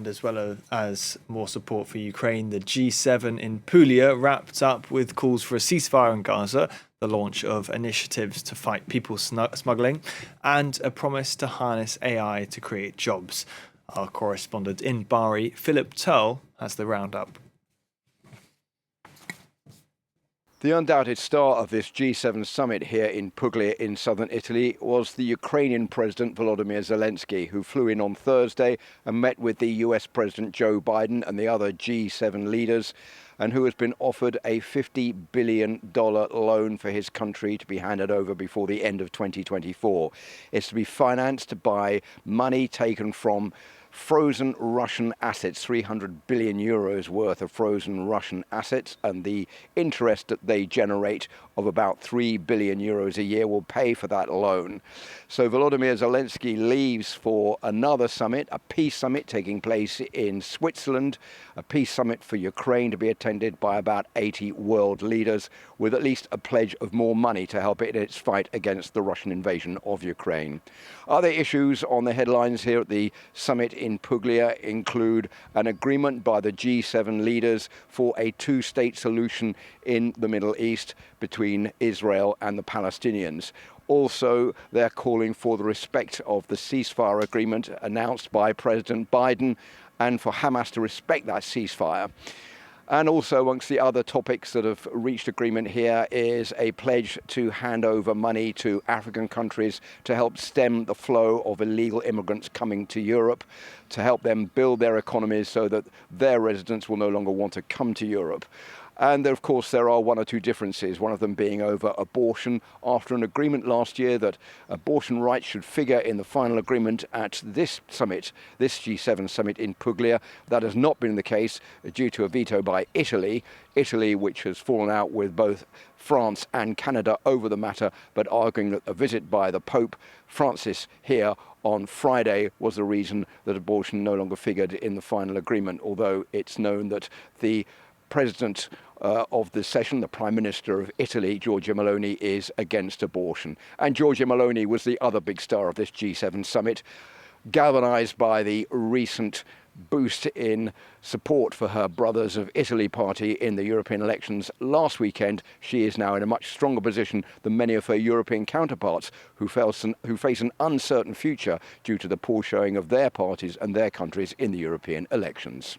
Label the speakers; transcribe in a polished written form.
Speaker 1: And as well as more support for Ukraine, the G7 in Puglia wrapped up with calls for a ceasefire in Gaza, the launch of initiatives to fight people smuggling, and a promise to harness AI to create jobs. Our correspondent in Bari, Philip Turl, has the roundup.
Speaker 2: The undoubted star of this G7 summit here in Puglia in southern Italy was the Ukrainian President Volodymyr Zelensky, who flew in on Thursday and met with the US President Joe Biden and the other G7 leaders, and who has been offered a $50 billion loan for his country to be handed over before the end of 2024. It's to be financed by money taken from frozen Russian assets, 300 billion euros worth of frozen Russian assets, and the interest that they generate of about 3 billion euros a year will pay for that loan. So Volodymyr Zelensky leaves for another summit, a peace summit taking place in Switzerland, a peace summit for Ukraine to be attended by about 80 world leaders, with at least a pledge of more money to help it in its fight against the Russian invasion of Ukraine. Other issues on the headlines here at the summit in Puglia include an agreement by the G7 leaders for a two-state solution in the Middle East between Israel and the Palestinians. Also, they're calling for the respect of the ceasefire agreement announced by President Biden and for Hamas to respect that ceasefire. And also, amongst the other topics that have reached agreement here is a pledge to hand over money to African countries to help stem the flow of illegal immigrants coming to Europe, to help them build their economies so that their residents will no longer want to come to Europe. And of course, there are one or two differences, one of them being over abortion. After an agreement last year that abortion rights should figure in the final agreement at this summit, this G7 summit in Puglia, that has not been the case due to a veto by Italy, which has fallen out with both France and Canada over the matter, but arguing that a visit by the Pope Francis here on Friday was the reason that abortion no longer figured in the final agreement, although it's known that the President of the session, the Prime Minister of Italy, Giorgia Meloni, is against abortion. And Giorgia Meloni was the other big star of this G7 summit, galvanized by the recent boost in support for her Brothers of Italy party in the European elections last weekend. She is now in a much stronger position than many of her European counterparts who face an uncertain future due to the poor showing of their parties and their countries in the European elections.